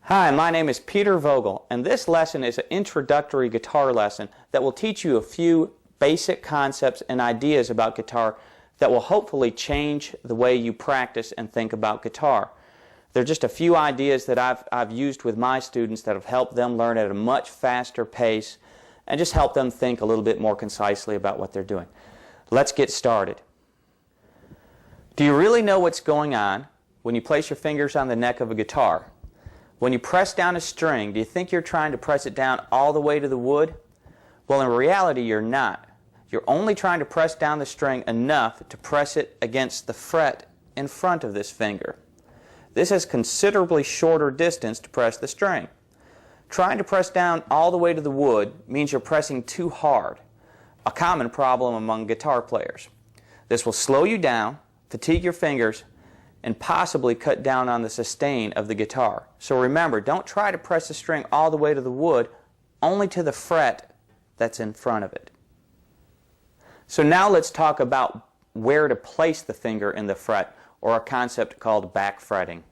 Hi, my name is Peter Vogel, and this lesson is an introductory guitar lesson that will teach you a few basic concepts and ideas about guitar that will hopefully change the way you practice and think about guitar. There are just a few ideas that I've used with my students that have helped them learn at a much faster pace and just help them think a little bit more concisely about what they're doing. Let's get started. Do you really know what's going on when you place your fingers on the neck of a guitar? When you press down a string, do you think you're trying to press it down all the way to the wood? Well, in reality, you're not. You're only trying to press down the string enough to press it against the fret in front of this finger. This is considerably shorter distance to press the string. Trying to press down all the way to the wood means you're pressing too hard, a common problem among guitar players. This will slow you down, fatigue your fingers, and possibly cut down on the sustain of the guitar. So remember, don't try to press the string all the way to the wood, only to the fret that's in front of it. So now let's talk about where to place the finger in the fret, or a concept called back fretting.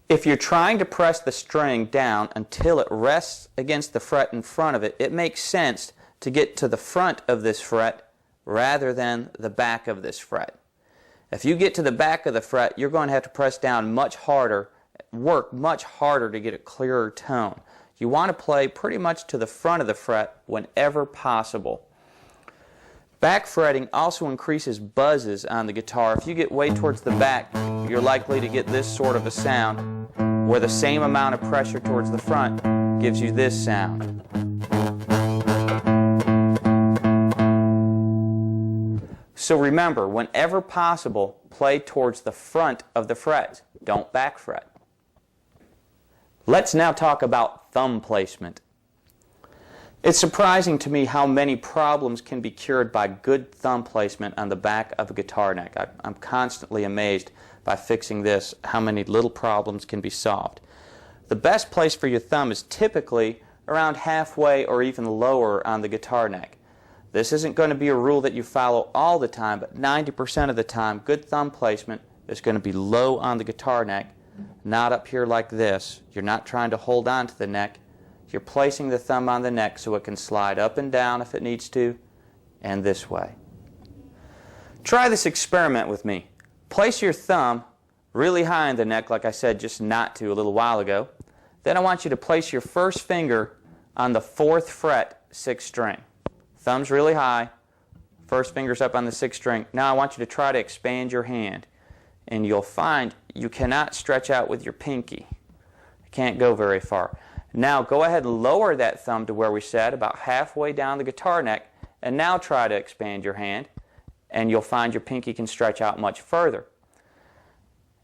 If you're trying to press the string down until it rests against the fret in front of it, it makes sense to get to the front of this fret rather than the back of this fret. If you get to the back of the fret, you're going to have to press down much harder, work much harder to get a clearer tone. You want to play pretty much to the front of the fret whenever possible. Back fretting also increases buzzes on the guitar. If you get way towards the back, you're likely to get this sort of a sound, where the same amount of pressure towards the front gives you this sound. So remember, whenever possible, play towards the front of the frets. Don't back fret. Let's now talk about thumb placement. It's surprising to me how many problems can be cured by good thumb placement on the back of a guitar neck. I'm constantly amazed by fixing this, how many little problems can be solved. The best place for your thumb is typically around halfway or even lower on the guitar neck. This isn't going to be a rule that you follow all the time, but 90% of the time, good thumb placement is going to be low on the guitar neck, not up here like this. You're not trying to hold on to the neck. You're placing the thumb on the neck so it can slide up and down if it needs to, and this way. Try this experiment with me. Place your thumb really high in the neck, like I said just not to a little while ago. Then I want you to place your first finger on the 4th fret, 6th string. Thumb's really high, first finger's up on the 6th string. Now I want you to try to expand your hand, and you'll find you cannot stretch out with your pinky. You can't go very far. Now go ahead and lower that thumb to where we said, about halfway down the guitar neck, and now try to expand your hand, and you'll find your pinky can stretch out much further.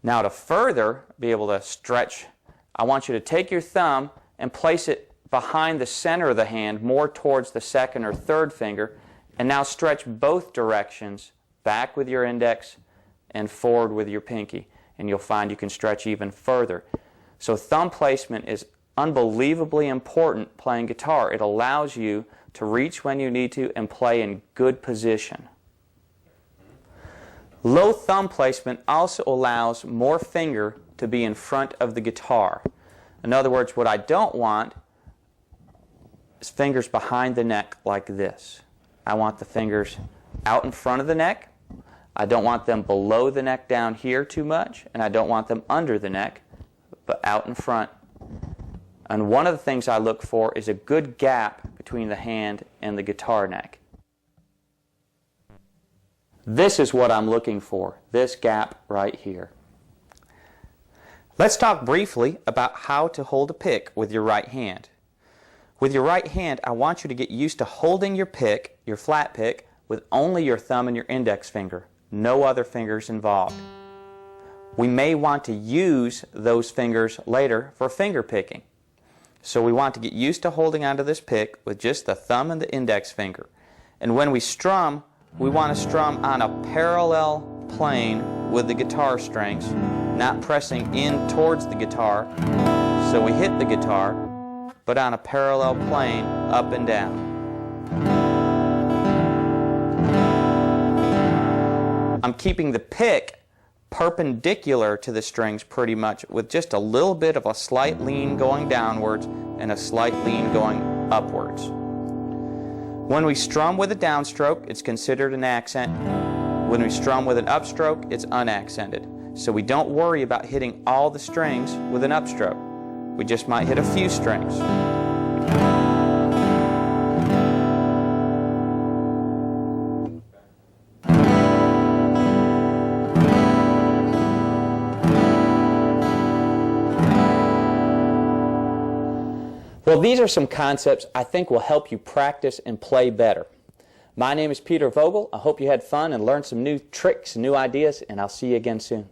Now to further be able to stretch, I want you to take your thumb and place it behind the center of the hand, more towards the 2nd or 3rd finger, and now stretch both directions, back with your index and forward with your pinky, and you'll find you can stretch even further. So thumb placement is unbelievably important playing guitar. It allows you to reach when you need to and play in good position. Low thumb placement also allows more finger to be in front of the guitar. In other words, what I don't want is fingers behind the neck like this. I want the fingers out in front of the neck. I don't want them below the neck down here too much, and I don't want them under the neck, but out in front. And one of the things I look for is a good gap between the hand and the guitar neck. This is what I'm looking for, this gap right here. Let's talk briefly about how to hold a pick with your right hand. With your right hand, I want you to get used to holding your pick, your flat pick, with only your thumb and your index finger, no other fingers involved. We may want to use those fingers later for finger picking. So we want to get used to holding onto this pick with just the thumb and the index finger. And when we strum, we want to strum on a parallel plane with the guitar strings, not pressing in towards the guitar, so we hit the guitar, but on a parallel plane up and down. I'm keeping the pick perpendicular to the strings pretty much, with just a little bit of a slight lean going downwards and a slight lean going upwards. When we strum with a downstroke, it's considered an accent. When we strum with an upstroke, it's unaccented. So we don't worry about hitting all the strings with an upstroke. We just might hit a few strings. Well, these are some concepts I think will help you practice and play better. My name is Peter Vogel. I hope you had fun and learned some new tricks and new ideas, and I'll see you again soon.